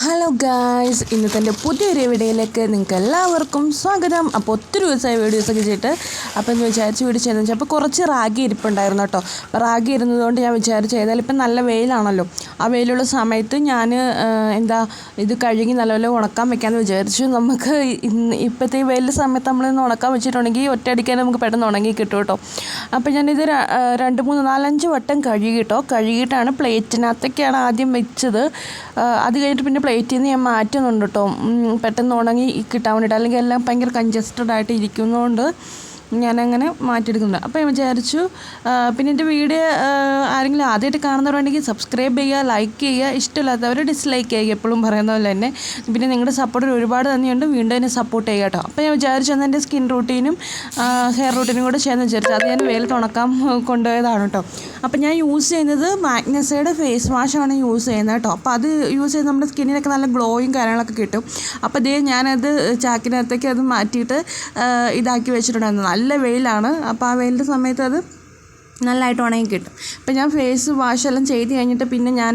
Hello guys, ഇന്നത്തെ എൻ്റെ പുതിയൊരു വീഡിയോയിലേക്ക് നിങ്ങൾക്ക് എല്ലാവർക്കും സ്വാഗതം. അപ്പോൾ ഒത്തിരി ദിവസമായി വീഡിയോസൊക്കെ ചെയ്തിട്ട് അപ്പോൾ ഞാൻ വിചാരിച്ച് വീഡിയോ ചെയ്തെന്ന് വെച്ചാൽ അപ്പോൾ കുറച്ച് റാഗി ഇരിപ്പുണ്ടായിരുന്നു കേട്ടോ. അപ്പോൾ റാഗി ഇരുന്നതുകൊണ്ട് ഞാൻ വിചാരിച്ച് ഏതായാലും ഇപ്പം നല്ല വെയിലാണല്ലോ, ആ വെയിലുള്ള സമയത്ത് ഞാൻ ഇത് കഴുകി നല്ലപോലെ ഉണക്കാൻ വെക്കാമെന്ന് വിചാരിച്ചു. നമുക്ക് ഇപ്പോഴത്തെ ഈ വെയിലുള്ള സമയത്ത് നമ്മളിന്ന് ഉണക്കാൻ വെച്ചിട്ടുണ്ടെങ്കിൽ ഒറ്റയടിക്കാൻ നമുക്ക് പെട്ടെന്ന് ഉണങ്ങി കിട്ടും കേട്ടോ. അപ്പോൾ ഞാനിത് 2, 3, 4, 5 വട്ടം കഴുകിയിട്ടാണ് പ്ലേറ്റിനകത്തേക്കാണ് ആദ്യം വെച്ചത്. അത് കഴിഞ്ഞിട്ട് പിന്നെ പ്ലേറ്റിൽ നിന്ന് ഞാൻ മാറ്റുന്നുണ്ട് കേട്ടോ, പെട്ടെന്ന് ഉണങ്ങി കിട്ടാൻ വേണ്ടിയിട്ട്. അല്ലെങ്കിൽ എല്ലാം ഭയങ്കര കൺജസ്റ്റഡ് ആയിട്ട് ഇരിക്കുന്നതുകൊണ്ട് ഞാനങ്ങനെ മാറ്റിയെടുക്കുന്നുണ്ട്. അപ്പോൾ ഞാൻ വിചാരിച്ചു പിന്നെ എൻ്റെ വീഡിയോ ആരെങ്കിലും ആദ്യമായിട്ട് കാണുന്നവരുണ്ടെങ്കിൽ സബ്സ്ക്രൈബ് ചെയ്യുക, ലൈക്ക് ചെയ്യുക, ഇഷ്ടമില്ലാത്തവർ ഡിസ്ലൈക്ക് ചെയ്യുക, എപ്പോഴും പറയുന്ന പോലെ തന്നെ. പിന്നെ നിങ്ങളുടെ സപ്പോർട്ടിന് ഒരുപാട് നന്ദിയുണ്ട്, വീണ്ടും എന്നെ സപ്പോർട്ട് ചെയ്യുക കേട്ടോ. അപ്പോൾ ഞാൻ വിചാരിച്ചു എന്നാൽ എൻ്റെ സ്കിൻ റൂട്ടീനും ഹെയർ റൂട്ടീനും കൂടെ ചെയ്യാമെന്ന് വിചാരിച്ചു. അത് ഞാൻ വെയിലത്ത് ഉണക്കാൻ കൊണ്ടുപോയതാണ് കേട്ടോ. അപ്പോൾ ഞാൻ യൂസ് ചെയ്യുന്നത് മാഗ്നസയുടെ ഫേസ് വാഷാണ് യൂസ് ചെയ്യുന്നത് കേട്ടോ. അപ്പോൾ അത് യൂസ് ചെയ്ത് നമ്മുടെ സ്കിന്നിനൊക്കെ നല്ല ഗ്ലോയും കാര്യങ്ങളൊക്കെ കിട്ടും. അപ്പോൾ ഞാനത് ചാക്കിനകത്തേക്ക് അത് മാറ്റിയിട്ട് ഇതാക്കി വെച്ചിട്ടുണ്ടായിരുന്നു. നല്ല വെയിലാണ്, അപ്പോൾ ആ വെയിലിൻ്റെ സമയത്ത് അത് നല്ലതായിട്ട് ഉണങ്ങി കിട്ടും. അപ്പോൾ ഞാൻ ഫേസ് വാഷെല്ലാം ചെയ്ത് കഴിഞ്ഞിട്ട് പിന്നെ ഞാൻ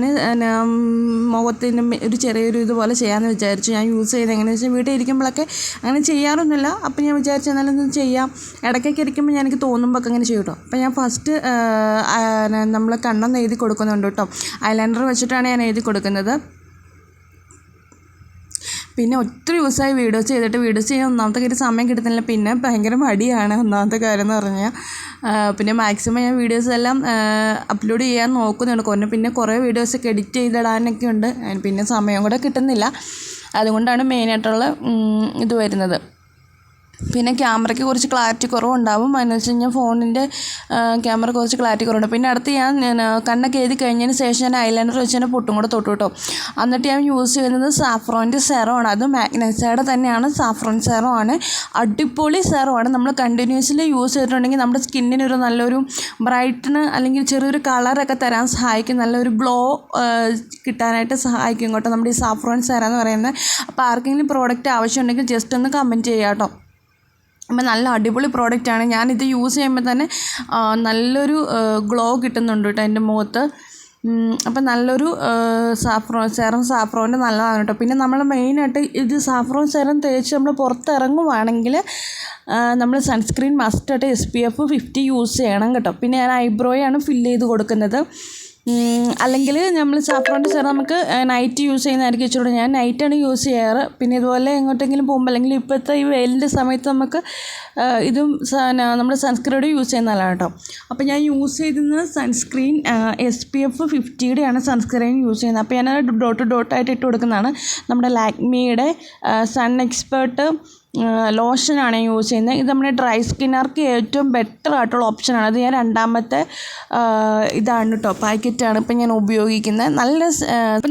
മുഖത്തിന് ഒരു ചെറിയൊരു ഇതുപോലെ ചെയ്യാമെന്ന് വിചാരിച്ചു. ഞാൻ യൂസ് ചെയ്ത് എങ്ങനെയാണെന്ന് വെച്ചാൽ വീട്ടിൽ ഇരിക്കുമ്പോഴൊക്കെ അങ്ങനെ ചെയ്യാറൊന്നുമില്ല. അപ്പോൾ ഞാൻ വിചാരിച്ചു എന്നാലും ഒന്ന് ചെയ്യാം, ഇടയ്ക്കൊക്കെ ഇരിക്കുമ്പോൾ എനിക്ക് തോന്നുമ്പോൾ ഒക്കെ അങ്ങനെ ചെയ്യും കേട്ടോ. അപ്പോൾ ഞാൻ ഫസ്റ്റ് നമ്മൾ കണ്ണൊന്ന് എഴുതി കൊടുക്കുന്നുണ്ട് കേട്ടോ. ഐലൈനർ വെച്ചിട്ടാണ് ഞാൻ എഴുതി കൊടുക്കുന്നത്. പിന്നെ ഒത്തിരി ദിവസമായി വീഡിയോസ് ചെയ്യാൻ ഒന്നാമത്തെ കാര്യം സമയം കിട്ടുന്നില്ല, പിന്നെ ഭയങ്കര മടിയാണ് ഒന്നാമത്തെ കാര്യം എന്ന് പറഞ്ഞാൽ. പിന്നെ മാക്സിമം ഞാൻ വീഡിയോസ് എല്ലാം അപ്ലോഡ് ചെയ്യാൻ നോക്കുന്നുണ്ട്. പിന്നെ കുറേ വീഡിയോസൊക്കെ എഡിറ്റ് ചെയ്തിടാനൊക്കെ ഉണ്ട്, പിന്നെ സമയം കൂടെ കിട്ടുന്നില്ല. അതുകൊണ്ടാണ് മെയിനായിട്ടുള്ള ഇത് വരുന്നത്. പിന്നെ ക്യാമറയ്ക്ക് കുറച്ച് ക്ലാരിറ്റി കുറവുണ്ടാവും, അതിന് വെച്ച് കഴിഞ്ഞാൽ ഫോണിൻ്റെ ക്യാമറ കുറച്ച് ക്ലാരിറ്റി കുറവുണ്ട്. പിന്നെ അടുത്ത് ഞാൻ കണ്ണൊക്കെ എഴുതി കഴിഞ്ഞതിന് ശേഷം ഞാൻ ഐലൈനർ വെച്ച് തന്നെ പൊട്ടും കൂടെ തൊട്ടു കേട്ടോ. എന്നിട്ട് ഞാൻ യൂസ് ചെയ്യുന്നത് സാഫ്രോൻ്റെ സെറമാണ്. അത് മാഗ്നസയുടെ തന്നെയാണ്, സാഫ്രോൺ സെറമാണ്. അടിപൊളി സെറമാണ്. നമ്മൾ കണ്ടിന്യൂസ്ലി യൂസ് ചെയ്തിട്ടുണ്ടെങ്കിൽ നമ്മുടെ സ്കിന്നിനൊരു നല്ലൊരു ബ്രൈറ്റന് അല്ലെങ്കിൽ ചെറിയൊരു കളറൊക്കെ തരാൻ സഹായിക്കും, നല്ലൊരു ഗ്ലോ കിട്ടാനായിട്ട് സഹായിക്കും കേട്ടോ നമ്മുടെ ഈ സാഫ്രോൺ സെറ എന്ന് പറയുന്നത്. അപ്പോൾ ആർക്കെങ്കിലും പ്രോഡക്റ്റ് ആവശ്യമുണ്ടെങ്കിൽ ജസ്റ്റ് ഒന്ന് കമൻറ്റ് ചെയ്യാം കേട്ടോ. അപ്പോൾ നല്ല അടിപൊളി പ്രോഡക്റ്റാണ്. ഞാനിത് യൂസ് ചെയ്യുമ്പോൾ തന്നെ നല്ലൊരു ഗ്ലോ കിട്ടുന്നുണ്ട് കേട്ടോ എൻ്റെ മുഖത്ത്. അപ്പം നല്ലൊരു സാഫ്രോൻ്റെ നല്ലതാണ് കേട്ടോ. പിന്നെ നമ്മൾ മെയിനായിട്ട് ഇത് സാഫ്രോൺ സെറം തേച്ച് നമ്മൾ പുറത്തിറങ്ങുവാണെങ്കിൽ നമ്മൾ സൺസ്ക്രീൻ മസ്റ്റായിട്ട് SPF 50 യൂസ് ചെയ്യണം കേട്ടോ. പിന്നെ ഞാൻ ഐബ്രോയാണ് ഫില്ല് ചെയ്ത് കൊടുക്കുന്നത്. അല്ലെങ്കിൽ നമ്മൾ സാഫ്രോൻ്റെ സെറം നമുക്ക് നൈറ്റ് യൂസ് ചെയ്യുന്നതായിരിക്കും ഇച്ചിരി. ഞാൻ നൈറ്റാണ് യൂസ് ചെയ്യാറ്. പിന്നെ ഇതുപോലെ എങ്ങോട്ടെങ്കിലും പോകുമ്പോൾ അല്ലെങ്കിൽ ഇപ്പോഴത്തെ ഈ വെയിലിൻ്റെ സമയത്ത് നമുക്ക് ഇതും നമ്മുടെ സൺസ്ക്രീൻ യൂസ് ചെയ്യുന്നതല്ല കേട്ടോ. അപ്പോൾ ഞാൻ യൂസ് ചെയ്യുന്നത് സൺസ്ക്രീൻ SPF 50യുടെയാണ് സൺസ്ക്രീൻ യൂസ് ചെയ്യുന്നത്. അപ്പോൾ ഞാൻ ഡോട്ടായിട്ട് ഇട്ട് കൊടുക്കുന്നതാണ്. നമ്മുടെ ലാക്മിയുടെ സൺ എക്സ്പേർട്ട് ലോഷനാണ് യൂസ് ചെയ്യുന്നത്. ഇത് നമ്മുടെ ഡ്രൈ സ്കിന്നർക്ക് ഏറ്റവും ബെറ്റർ ആയിട്ടുള്ള ഓപ്ഷനാണ്. അത് ഞാൻ 2ാമത്തെ ഇതാണ് കേട്ടോ, പാക്കറ്റാണ് ഇപ്പം ഞാൻ ഉപയോഗിക്കുന്നത്.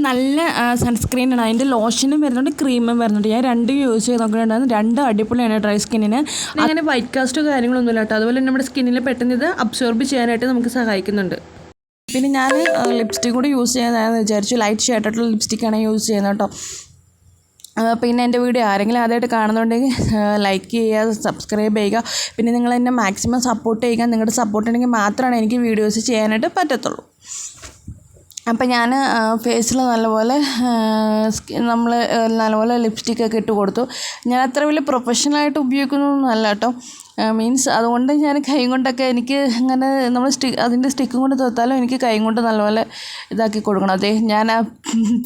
നല്ല സൺസ്ക്രീനാണ്. അതിൻ്റെ ലോഷനും വരുന്നുണ്ട്, ക്രീമും വരുന്നുണ്ട്. ഞാൻ 2 യൂസ് ചെയ്ത് നോക്കിയിട്ടുണ്ടായിരുന്നു. 2 അടിപൊളിയാണ് ഡ്രൈ സ്കിന്നിന്. അങ്ങനെ വൈറ്റ് കാസ്റ്റോ കാര്യങ്ങളൊന്നുമില്ല കേട്ടോ. അതുപോലെ നമ്മുടെ സ്കിന്നിൽ പെട്ടെന്ന് ഇത് അബ്സോർബ് ചെയ്യാനായിട്ട് നമുക്ക് സഹായിക്കുന്നുണ്ട്. പിന്നെ ഞാൻ ലിപ്സ്റ്റിക് കൂടി യൂസ് ചെയ്യുന്നതാണെന്ന് വിചാരിച്ചു. ലൈറ്റ് ഷെയ്ഡായിട്ടുള്ള ലിപ്സ്റ്റിക്കാണ് യൂസ് ചെയ്യുന്നത് കേട്ടോ. പിന്നെ എൻ്റെ വീഡിയോ ആരെങ്കിലും ആദ്യമായിട്ട് കാണുന്നുണ്ടെങ്കിൽ ലൈക്ക് ചെയ്യുക, സബ്സ്ക്രൈബ് ചെയ്യുക. പിന്നെ നിങ്ങൾ എന്നെ മാക്സിമം സപ്പോർട്ട് ചെയ്യുക. നിങ്ങളുടെ സപ്പോർട്ട് ഉണ്ടെങ്കിൽ മാത്രമാണ് എനിക്ക് വീഡിയോസ് ചെയ്യാനായിട്ട് പറ്റത്തുള്ളൂ. അപ്പം ഞാൻ ഫേസിൽ നല്ലപോലെ ലിപ്സ്റ്റിക്കൊക്കെ ഇട്ട് കൊടുത്തു. ഞാൻ അത്ര വലിയ പ്രൊഫഷണലായിട്ട് ഉപയോഗിക്കുന്നതൊന്നുമല്ല കേട്ടോ. മീൻസ് അതുകൊണ്ട് ഞാൻ കൈ കൊണ്ടൊക്കെ എനിക്ക് അങ്ങനെ നമ്മൾ അതിൻ്റെ സ്റ്റിക്കും കൊണ്ട് തൊത്താലും എനിക്ക് കൈ കൊണ്ട് നല്ലപോലെ ഇതാക്കി കൊടുക്കണം. അതേ ഞാൻ ആ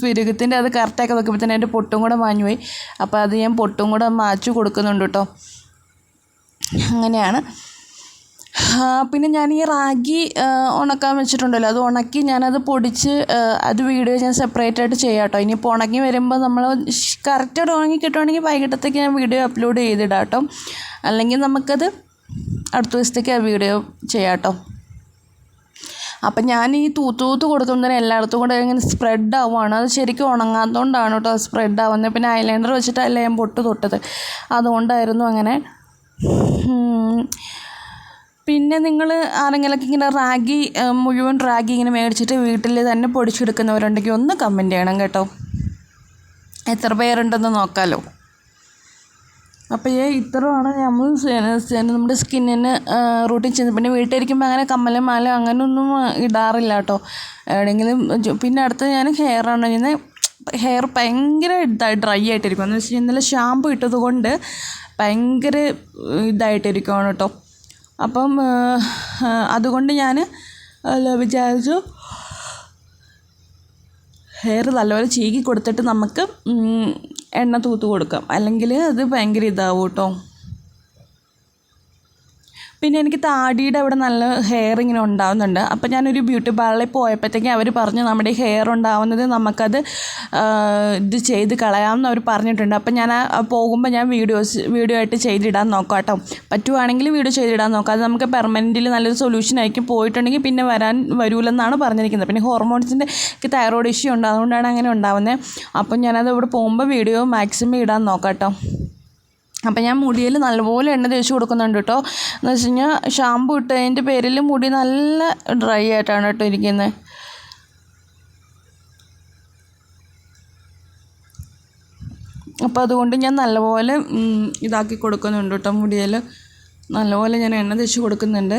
പിരുകത്തിൻ്റെ അത് കറക്റ്റാക്കി നോക്കുമ്പോൾ തന്നെ എൻ്റെ പൊട്ടും കൂടെ മാഞ്ഞു പോയി. അപ്പോൾ അത് ഞാൻ പൊട്ടും കൂടെ മാച്ചു കൊടുക്കുന്നുണ്ട് കേട്ടോ. അങ്ങനെയാണ്. പിന്നെ ഞാൻ ഈ റാഗി ഉണക്കാൻ വെച്ചിട്ടുണ്ടല്ലോ, അത് ഉണക്കി ഞാനത് പൊടിച്ച് അത് വീഡിയോ ഞാൻ സെപ്പറേറ്റ് ആയിട്ട് ചെയ്യാം കേട്ടോ. ഇനിയിപ്പോൾ ഉണങ്ങി വരുമ്പോൾ നമ്മൾ കറക്റ്റായിട്ട് ഉണങ്ങി കിട്ടുവാണെങ്കിൽ വൈകിട്ടത്തേക്ക് ഞാൻ വീഡിയോ അപ്ലോഡ് ചെയ്തിടാം കേട്ടോ. അല്ലെങ്കിൽ നമുക്കത് അടുത്ത ദിവസത്തേക്ക് ആ വീഡിയോ ചെയ്യാം കേട്ടോ. അപ്പം ഞാൻ ഈ തൂത്ത് കൊടുക്കുമ്പോൾ എല്ലായിടത്തും കൂടെ ഇങ്ങനെ സ്പ്രെഡ് ആവുകയാണ്. അത് ശരിക്കും ഉണങ്ങാത്തതുകൊണ്ടാണ് കേട്ടോ സ്പ്രെഡ് ആവുന്നത്. പിന്നെ ഐലൈനർ വെച്ചിട്ടല്ല ഞാൻ പൊട്ട് തൊട്ടത്, അതുകൊണ്ടായിരുന്നു അങ്ങനെ. പിന്നെ നിങ്ങൾ ആരെങ്കിലുമൊക്കെ ഇങ്ങനെ മുഴുവൻ റാഗി ഇങ്ങനെ മേടിച്ചിട്ട് വീട്ടിൽ തന്നെ പൊടിച്ചെടുക്കുന്നവരുണ്ടെങ്കിൽ ഒന്ന് കമൻറ്റ് ചെയ്യണം കേട്ടോ. എത്ര പേരുണ്ടെന്ന് നോക്കാമല്ലോ. അപ്പോൾ ഇത്രയാണ് നമ്മൾ നമ്മുടെ സ്കിന്നിന് റൂട്ടീൻ ചെയ്യുന്നത്. പിന്നെ വീട്ടിലിരിക്കുമ്പോൾ അങ്ങനെ കമ്മലും മാല അങ്ങനെയൊന്നും ഇടാറില്ല കേട്ടോ. എവിടെയെങ്കിലും പിന്നെ അടുത്ത് ഞാൻ ഹെയറാണ് ചെയ്യുന്നത്. ഹെയർ ഭയങ്കര ഡ്രൈ ആയിട്ടിരിക്കും. എന്ന് വെച്ച് കഴിഞ്ഞാൽ ഇന്നലെ ഷാമ്പു ഇട്ടത് കൊണ്ട് ഭയങ്കര ഇതായിട്ടിരിക്കുകയാണ് കേട്ടോ. അപ്പം അതുകൊണ്ട് ഞാൻ വിചാരിച്ചു ഹെയർ നല്ലപോലെ ചീകി കൊടുത്തിട്ട് നമുക്ക് എണ്ണ തൂത്ത് കൊടുക്കാം, അല്ലെങ്കിൽ അത് ഭയങ്കര ഇതാവും കേട്ടോ. പിന്നെ എനിക്ക് താടിയുടെ അവിടെ നല്ല ഹെയർ ഇങ്ങനെ ഉണ്ടാവുന്നുണ്ട്. അപ്പോൾ ഞാനൊരു ബ്യൂട്ടി പാർലറിൽ പോയപ്പോഴത്തേക്കും അവർ പറഞ്ഞു നമ്മുടെ ഹെയർ ഉണ്ടാവുന്നത് നമുക്കത് ഇത് ചെയ്ത് കളയാമെന്ന് അവർ പറഞ്ഞിട്ടുണ്ട്. അപ്പോൾ ഞാൻ പോകുമ്പോൾ ഞാൻ വീഡിയോ ആയിട്ട് ചെയ്തിടാൻ നോക്കാം കേട്ടോ. പറ്റുവാണെങ്കിൽ വീഡിയോ ചെയ്തിടാൻ നോക്കാം. അത് നമുക്ക് പെർമനൻ്റിൽ നല്ലൊരു സൊല്യൂഷൻ ആയിരിക്കും. പോയിട്ടുണ്ടെങ്കിൽ പിന്നെ വരൂലെന്നാണ് പറഞ്ഞിരിക്കുന്നത്. പിന്നെ ഹോർമോൺസിൻ്റെ തൈറോയ്ഡ് ഇഷ്യൂ ഉണ്ട്, അതുകൊണ്ടാണ് അങ്ങനെ ഉണ്ടാവുന്നത്. അപ്പം ഞാനത് ഇവിടെ പോകുമ്പോൾ വീഡിയോ മാക്സിമം ഇടാൻ നോക്കാം കേട്ടോ. അപ്പം ഞാൻ മുടിയിൽ നല്ലപോലെ എണ്ണ തേച്ച് കൊടുക്കുന്നുണ്ട് കേട്ടോ. എന്ന് വെച്ച് കഴിഞ്ഞാൽ ഷാമ്പു ഇട്ടതിൻ്റെ പേരിൽ മുടി നല്ല ഡ്രൈ ആയിട്ടാണ് കേട്ടോ ഇരിക്കുന്നത്. അപ്പോൾ അതുകൊണ്ട് ഞാൻ നല്ലപോലെ ഇതാക്കി കൊടുക്കുന്നുണ്ട് കേട്ടോ. മുടിയിൽ നല്ലപോലെ ഞാൻ എണ്ണ തേച്ച് കൊടുക്കുന്നുണ്ട്.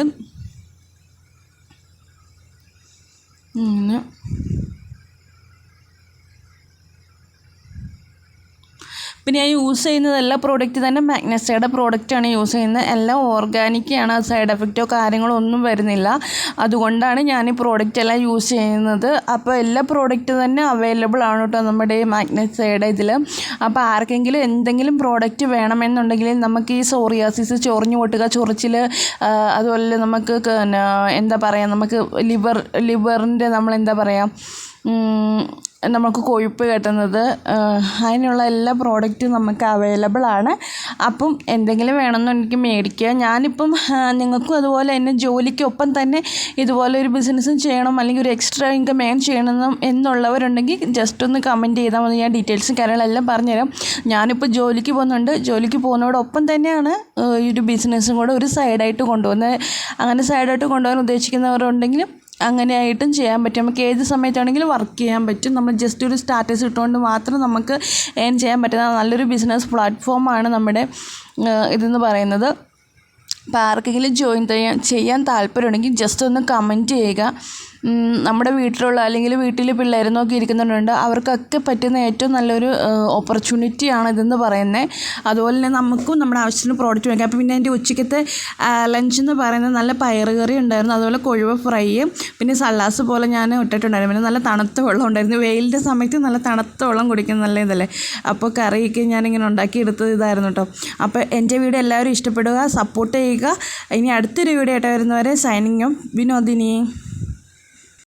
പിന്നെ ഞാൻ യൂസ് ചെയ്യുന്നത് എല്ലാ പ്രോഡക്റ്റ് തന്നെ മാഗ്നസയുടെ പ്രോഡക്റ്റാണ് യൂസ് ചെയ്യുന്നത്. എല്ലാം ഓർഗാനിക്കാണ്, സൈഡ് എഫക്റ്റോ കാര്യങ്ങളോ ഒന്നും വരുന്നില്ല. അതുകൊണ്ടാണ് ഞാൻ ഈ പ്രോഡക്റ്റ് എല്ലാം യൂസ് ചെയ്യുന്നത്. അപ്പോൾ എല്ലാ പ്രോഡക്റ്റ് തന്നെ അവൈലബിൾ ആണ് കേട്ടോ നമ്മുടെ ഈ മാഗ്നസയുടെ ഇതിൽ. അപ്പോൾ ആർക്കെങ്കിലും എന്തെങ്കിലും പ്രോഡക്റ്റ് വേണമെന്നുണ്ടെങ്കിൽ നമുക്ക് ഈ സോറിയാസിസ്, ചൊറിഞ്ഞു പൊട്ടുക, ചൊറിച്ചിൽ, അതുപോലെ നമുക്ക് എന്താ പറയുക, നമുക്ക് ലിവറിൻ്റെ നമ്മളെന്താ പറയുക, നമുക്ക് കൊഴുപ്പ് കെട്ടുന്നത്, അതിനുള്ള എല്ലാ പ്രോഡക്റ്റും നമുക്ക് അവൈലബിൾ ആണ്. അപ്പം എന്തെങ്കിലും വേണമെന്നുണ്ടെങ്കിൽ മേടിക്കുക. ഞാനിപ്പം നിങ്ങൾക്കും അതുപോലെ തന്നെ ജോലിക്കൊപ്പം തന്നെ ഇതുപോലെ ഒരു ബിസിനസ്സും ചെയ്യണം, അല്ലെങ്കിൽ ഒരു എക്സ്ട്രാ ഇൻകം ഏൺ ചെയ്യണം എന്നുള്ളവരുണ്ടെങ്കിൽ ജസ്റ്റ് ഒന്ന് കമൻറ്റ് ചെയ്താൽ മതി. ഞാൻ ഡീറ്റെയിൽസും കാര്യങ്ങളെല്ലാം പറഞ്ഞുതരാം. ഞാനിപ്പോൾ ജോലിക്ക് പോകുന്നുണ്ട്. ജോലിക്ക് പോകുന്നതോടൊപ്പം തന്നെയാണ് ഈ ഒരു ബിസിനസ്സും കൂടെ ഒരു സൈഡായിട്ട് കൊണ്ടുപോകുന്നത്. അങ്ങനെ സൈഡായിട്ട് കൊണ്ടുപോകാൻ ഉദ്ദേശിക്കുന്നവരുണ്ടെങ്കിലും അങ്ങനെയായിട്ടും ചെയ്യാൻ പറ്റും. നമുക്ക് ഏത് സമയത്താണെങ്കിലും വർക്ക് ചെയ്യാൻ പറ്റും. നമ്മൾ ജസ്റ്റ് ഒരു സ്റ്റാറ്റസ് ഇട്ടുകൊണ്ട് മാത്രം നമുക്ക് ഏൺ ചെയ്യാൻ പറ്റുന്ന നല്ലൊരു ബിസിനസ് പ്ലാറ്റ്ഫോമാണ് നമ്മുടെ ഇതെന്ന് പറയുന്നത്. അപ്പോൾ ആർക്കെങ്കിലും ചെയ്യാൻ താല്പര്യമുണ്ടെങ്കിൽ ജസ്റ്റ് ഒന്ന് കമൻറ്റ് ചെയ്യുക. നമ്മുടെ വീട്ടിലുള്ള അല്ലെങ്കിൽ വീട്ടിൽ പിള്ളേർ നോക്കി ഇരിക്കുന്നുണ്ട്, അവർക്കൊക്കെ പറ്റുന്ന ഏറ്റവും നല്ലൊരു ഓപ്പർച്യൂണിറ്റിയാണ് ഇതെന്ന് പറയുന്നത്. അതുപോലെ തന്നെ നമുക്കും നമ്മുടെ ആവശ്യത്തിന് പ്രോഡക്റ്റ് വയ്ക്കാം. അപ്പോൾ പിന്നെ എൻ്റെ ഉച്ചയ്ക്കത്തെ ലഞ്ച് എന്ന് പറയുന്നത് നല്ല പയറ് കറി ഉണ്ടായിരുന്നു, അതുപോലെ കൊഴുവ ഫ്രൈ, പിന്നെ സലാസ് പോലെ ഞാൻ ഇട്ടിട്ടുണ്ടായിരുന്നു. പിന്നെ നല്ല തണുത്ത വെള്ളം ഉണ്ടായിരുന്നു. വെയിലിൻ്റെ സമയത്ത് നല്ല തണുത്ത വെള്ളം കുടിക്കുന്നത് നല്ല ഇതല്ലേ. അപ്പോൾ കറിയൊക്കെ ഞാനിങ്ങനെ ഉണ്ടാക്കിയെടുത്തത് ഇതായിരുന്നു കേട്ടോ. അപ്പോൾ എൻ്റെ വീഡിയോ എല്ലാവരും ഇഷ്ടപ്പെടുക, സപ്പോർട്ട് ചെയ്യുക. ഇനി അടുത്തൊരു വീഡിയോ ആയിട്ട് വരുന്നവരെ സൈനിങ് ഓഫ് വിനോദിനി.